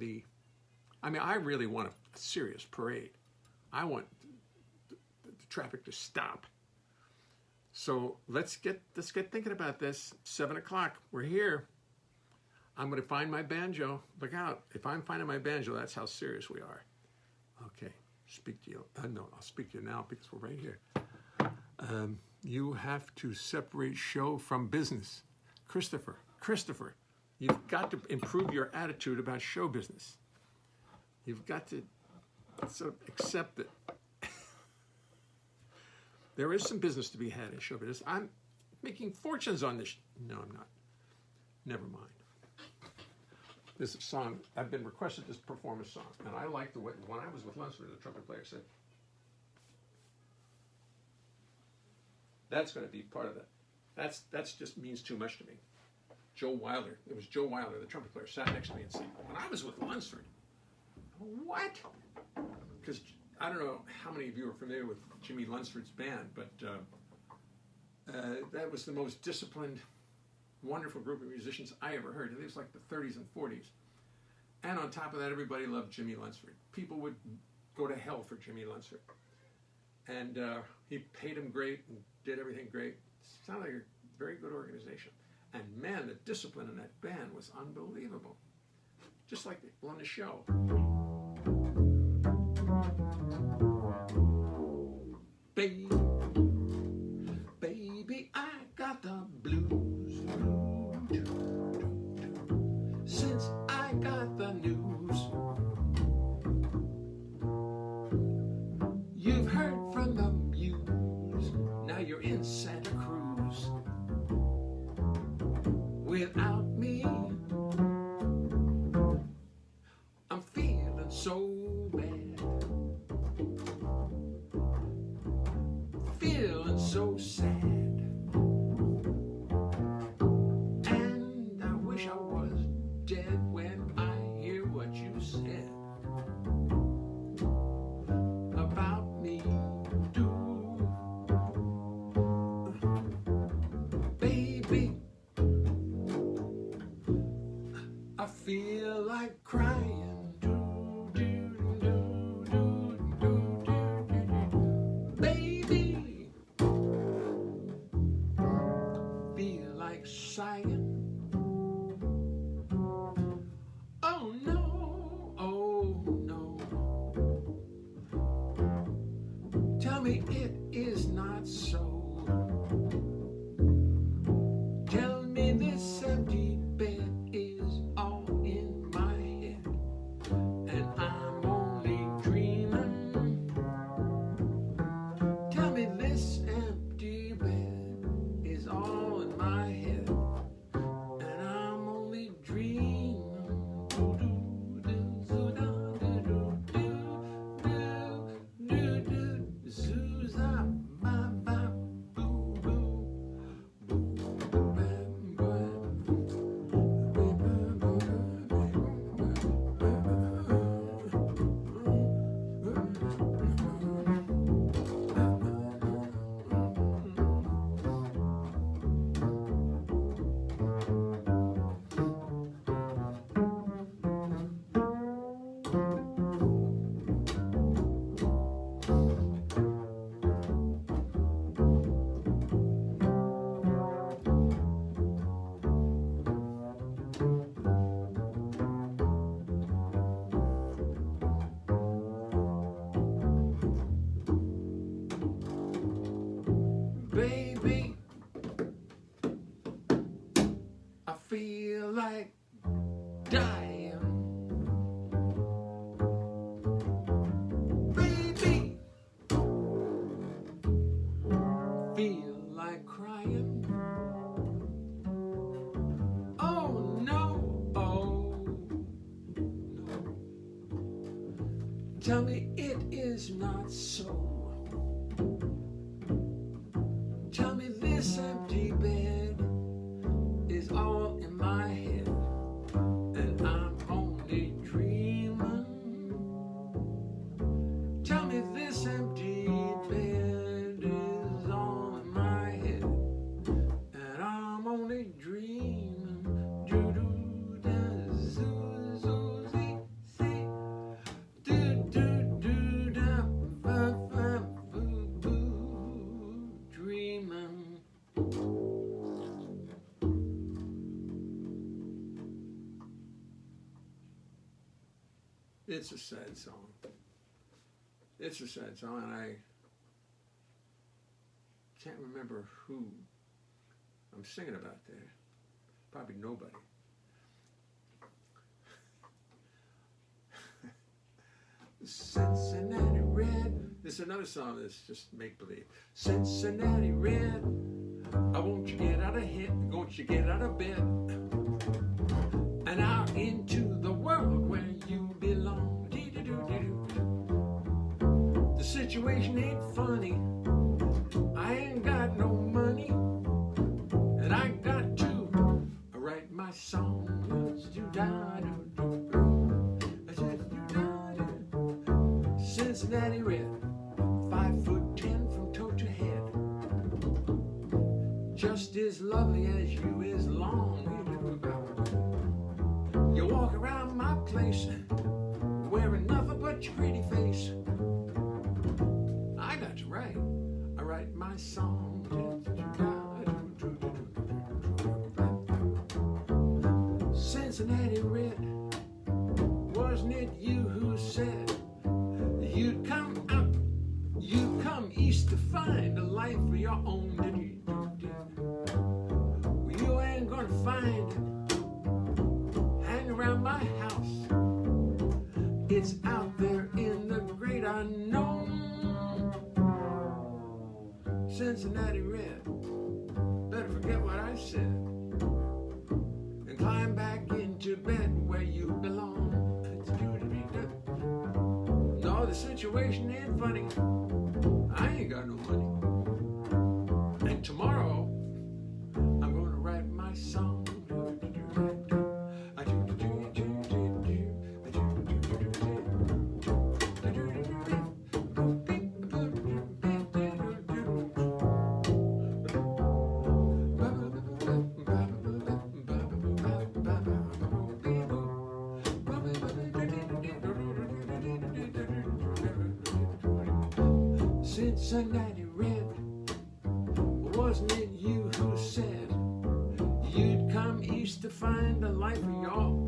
I really want a serious parade. I want the traffic to stop. So let's get thinking about this. 7 o'clock, we're here. I'm going to find my banjo. Look out. If I'm finding my banjo, that's how serious we are. Okay, speak to you. No, I'll speak to you now because we're right here. You have to separate show from business. Christopher, you've got to improve your attitude about show business. You've got to sort of accept that there is some business to be had in show business. I'm making fortunes on this. No, I'm not. Never mind. This song, I've been requested this perform a song, and I like the way, when I was with Lunsford, the trumpet player said, that's going to be part of that. That's just means too much to me. Joe Wilder, it was Joe Wilder, the trumpet player, sat next to me and said, when I was with Lunsford, what? Because I don't know how many of you are familiar with Jimmy Lunsford's band, but that was the most disciplined, wonderful group of musicians I ever heard. It was like the 30s and 40s. And on top of that, everybody loved Jimmy Lunsford. People would go to hell for Jimmy Lunsford. And he paid them great and did everything great. Sounded like a very good organization. And man, the discipline in that band was unbelievable. Just like the people on the show. Baby, I got the blues. Since I got the news. You've heard from the muse. Now you're in Santa Cruz. so bad, feeling so sad, and I wish I was dead when I hear what you said about me. Baby, I feel like crying. Baby, feel like sighing. Oh no, oh no. Tell me it is not so. Tell me this empty bed is all in my head, and I'm only dreaming. Tell me this empty bed is all in my head, and I'm only dreaming. Baby, I feel like dying. Baby, feel like crying. Oh no, oh no. Tell me it is not so. Tell me this empty bed is all in my head, and I'm only dreaming. Tell me this empty bed is all in my head, and I'm only dreaming. It's a sad song. It's a sad song, and I can't remember who I'm singing about there. Probably nobody. Cincinnati Red. This is another song that's just make-believe. Cincinnati Red, I want you get out of here, won't you get out of bed and out into the world where you belong. The situation ain't funny. I ain't got no money, and I got to write my song. Cincinnati Red, 5'10" from toe to head, just as lovely as you is long. You walk around my place wearing nothing but your pretty face. I got to write, I write my song. Cincinnati Red, wasn't it you who said you'd come out, you come east to find a life of your own? Well, you ain't gonna find it. Hang around my house. It's out there in the great unknown. Cincinnati Red, better forget what I said and climb back into bed where you belong. the situation ain't funny. I ain't got no money. And tomorrow, I'm gonna write my song. Cincinnati Red, wasn't it you who said you'd come east to find a life of your own?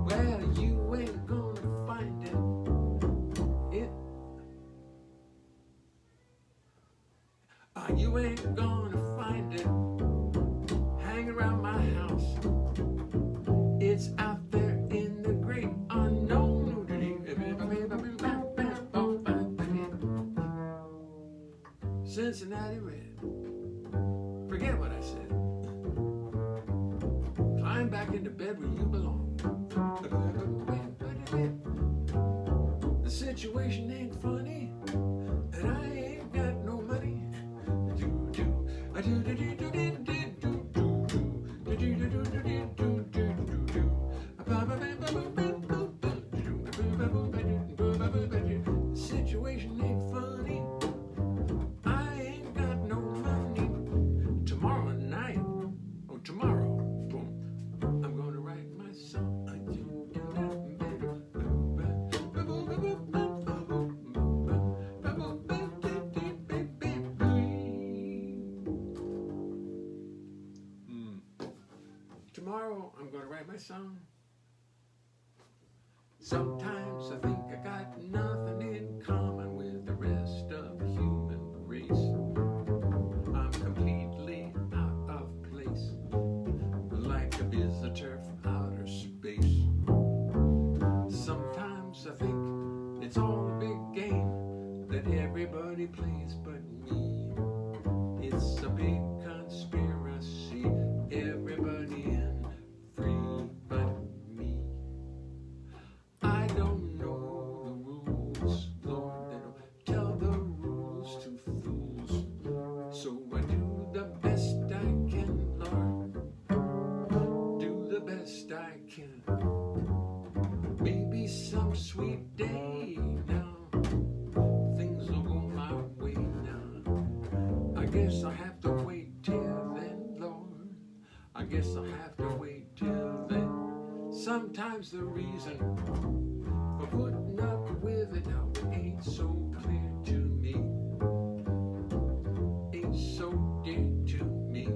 Well, you ain't gonna find it. You ain't gonna find it hanging around my house. It's out there in the great unknown. Cincinnati Red. Forget what I said. Climb back into bed where you belong. The situation ain't funny, and I ain't got no money. The situation ain't funny. Tomorrow, boom, I'm gonna write my song. Tomorrow, I'm gonna write my song. Sometimes I think I got nothing in common with the rest of the human race. I'm completely out of place, like a visitor from outer space. Sometimes I think it's all a big game that everybody plays but me. It's a big conspiracy, everybody in free but me. I don't know the rules, Lord, they don't tell the rules to fools. So I do the best I can, Lord, do the best I can. Maybe some sweet day now, things will go my way now. I guess I have to wait till then, Lord. I guess I have to wait till then. Sometimes the reason for putting up with it now ain't so clear to me. Ain't so dear to me.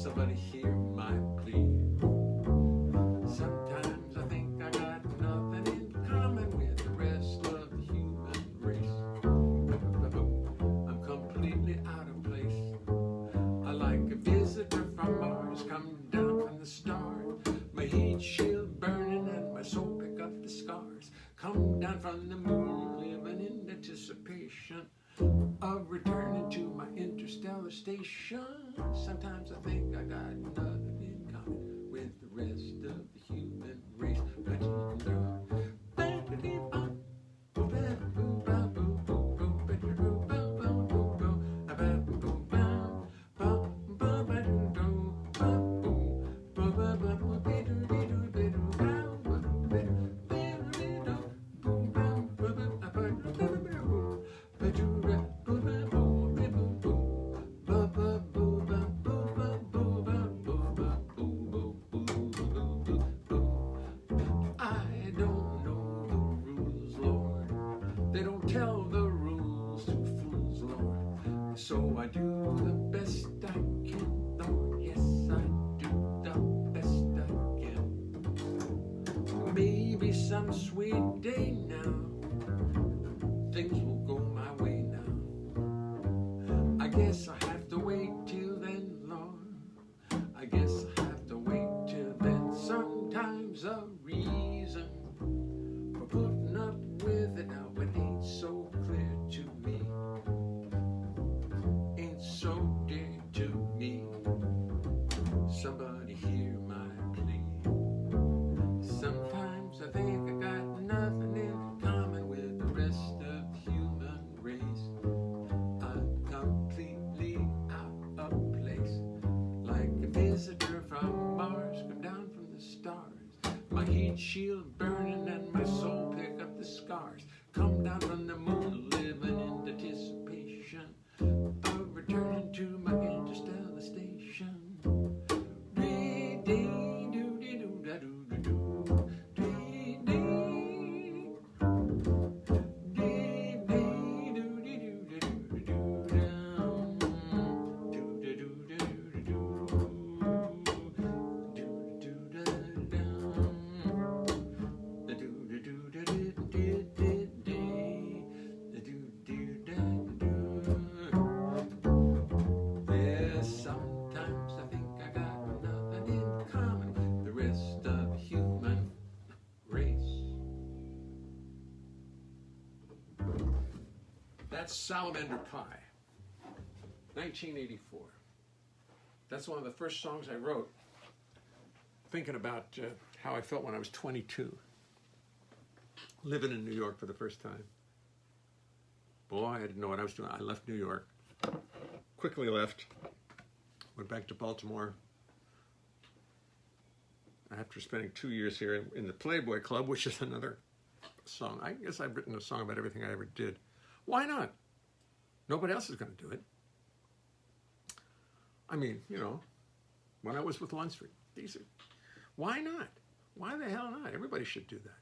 Somebody hear my plea. Sometimes I think I got nothing in common with the rest of the human race. I'm completely out of place. I like a visitor from Mars, come down from the stars. My heat shield burning and my soul pick up the scars. Come down from the moon, living in anticipation of returning to my interstellar station. Sometimes I think I got nothing in common with the rest of the human race. Tell the rules to fools, Lord. So I do the best I can, Lord. Yes, I do the best I can. Maybe some sweet day now, things will go my way now. I guess I have to wait till then, Lord. I guess I have to wait till then. Sometimes a reason for putting up with it now, it ain't so clear to me, ain't so dear to me. Somebody hear my plea. Sometimes I think I got my heat shield burning and my soul pick up the scars. Come down from the moon, living in anticipation of returning to my interstellar station. That's Salamander Pie, 1984. That's one of the first songs I wrote, thinking about how I felt when I was 22, living in New York for the first time. Boy, I didn't know what I was doing. I left New York, quickly left, went back to Baltimore after spending 2 years here in the Playboy Club, which is another song. I guess I've written a song about everything I ever did. Why not? Nobody else is going to do it. I mean, you know, when I was with Lunsford, why not? Why the hell not? Everybody should do that.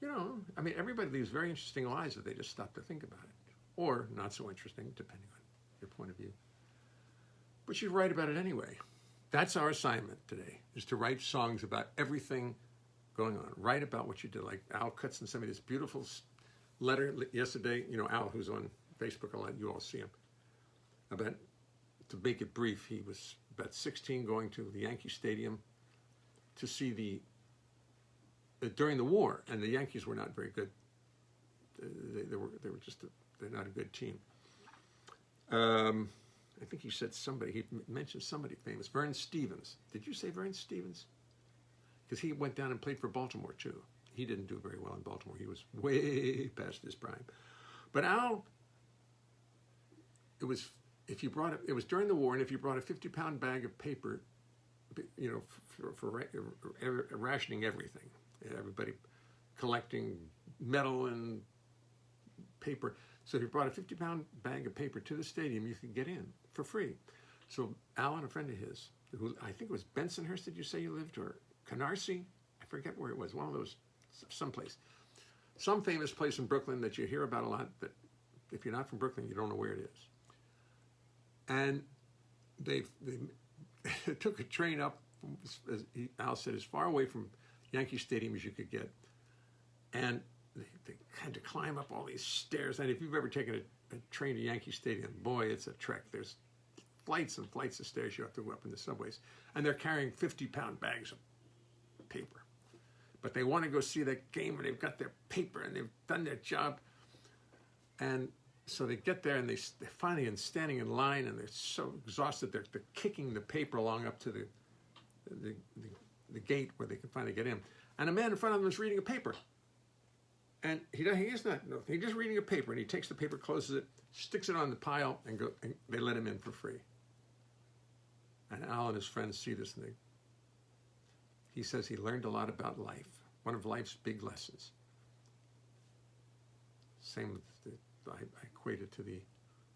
You know, I mean, everybody leads very interesting lives if they just stop to think about it. Or not so interesting, depending on your point of view. But you write about it anyway. That's our assignment today, is to write songs about everything going on. Write about what you did. Like Al Cutson sent me this beautiful letter yesterday. You know, Al, who's on Facebook a lot, you all see him. About, to make it brief, he was about 16 going to the Yankee Stadium to see during the war, and the Yankees were not very good. They were just they're not a good team. I think he said he mentioned somebody famous, Vern Stevens. Did you say Vern Stevens? Because he went down and played for Baltimore too. He didn't do very well in Baltimore. He was way past his prime. But Al, it was during the war, and if you brought a 50-pound bag of paper, you know, for rationing everything, everybody collecting metal and paper. So if you brought a 50-pound bag of paper to the stadium, you could get in for free. So Al and a friend of his, who I think it was Bensonhurst, did you say you lived, or Canarsie? I forget where it was, one of those, someplace. Some famous place in Brooklyn that you hear about a lot, that if you're not from Brooklyn, you don't know where it is. And they took a train up, as Al said, as far away from Yankee Stadium as you could get. And they had to climb up all these stairs. And if you've ever taken a train to Yankee Stadium, boy, it's a trek. There's flights and flights of stairs you have to go up in the subways. And they're carrying 50-pound bags of paper. But they want to go see that game, and they've got their paper, and they've done their job. And so they get there, and they're finally standing in line, and they're so exhausted, they're kicking the paper along up to the gate where they can finally get in. And a man in front of them is reading a paper. And he's just reading a paper, and he takes the paper, closes it, sticks it on the pile, and they let him in for free. And Al and his friends see this, and he says he learned a lot about life, one of life's big lessons. Same with I equate it to the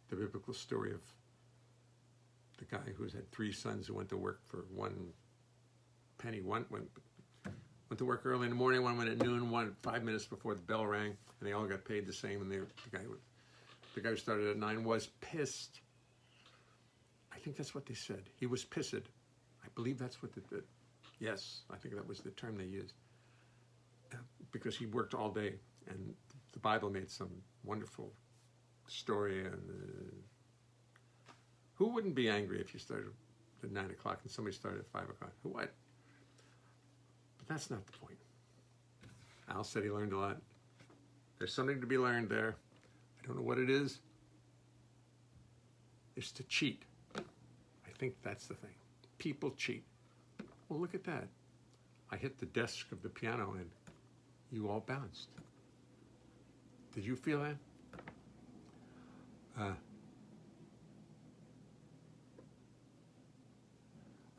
biblical story of the guy who's had 3 sons who went to work for 1 penny. One went to work early in the morning, one went at noon, one 5 minutes before the bell rang, and they all got paid the same. And the guy who started at 9 was pissed. I think that's what they said. He was pissed. I believe that's what yes, I think that was the term they used. Because he worked all day, and the Bible made some wonderful story. And who wouldn't be angry if you started at 9 o'clock and somebody started at 5 o'clock? Who would? But that's not the point. Al said he learned a lot. There's something to be learned there. I don't know what it is. It's to cheat. I think that's the thing. People cheat. Well, look at that. I hit the desk of the piano and you all bounced. Did you feel that?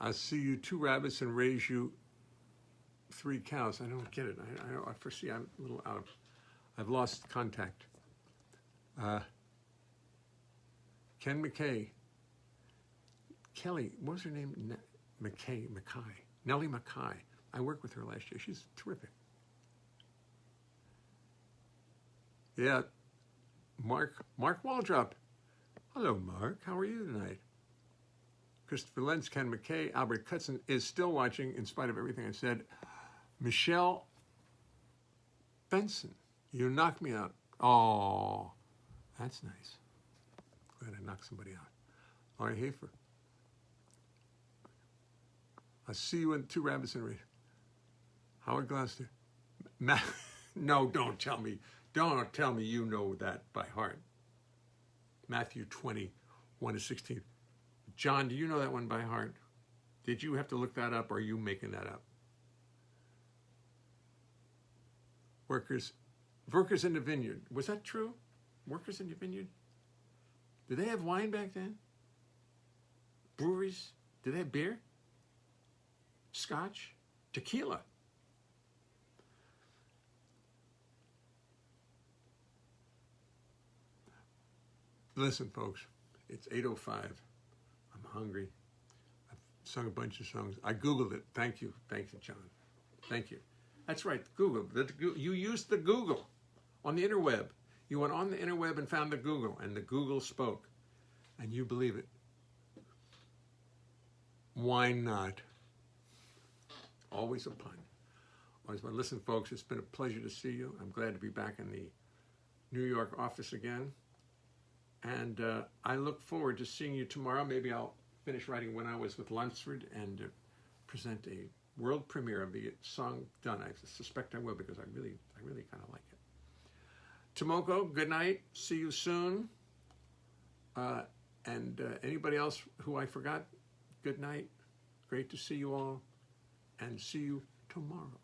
I'll see you 2 rabbits and raise you 3 cows. I don't get it. I foresee I'm a little out of. I've lost contact. Ken McKay. Kelly, what was her name? Mackay. Nellie Mackay. I worked with her last year. She's terrific. Yeah. Mark Waldrop. Hello, Mark. How are you tonight? Christopher Lentz, Ken McKay, Albert Cutzen is still watching in spite of everything I said. Michelle Benson, you knocked me out. Oh, that's nice. Glad I knocked somebody out. Laurie Hafer. I'll see you in 2 Rabbits in a Race. Howard Gloucester. No, don't tell me. Don't tell me you know that by heart. Matthew 20:1-16. John, do you know that one by heart? Did you have to look that up, or are you making that up? Workers in the vineyard. Was that true? Workers in the vineyard? Did they have wine back then? Breweries? Did they have beer? Scotch? Tequila? Listen, folks, it's 8:05. I'm hungry. I've sung a bunch of songs. I Googled it. Thank you, John. Thank you. That's right, Google. You used the Google on the interweb. You went on the interweb and found the Google, and the Google spoke. And you believe it. Why not? Always a pun. Always one. Listen, folks, it's been a pleasure to see you. I'm glad to be back in the New York office again. And I look forward to seeing you tomorrow. Maybe I'll finish writing When I Was with Lunsford and present a world premiere of the song Done. I suspect I will, because I really kind of like it. Tomoko, good night. See you soon. And anybody else who I forgot, good night. Great to see you all, and see you tomorrow.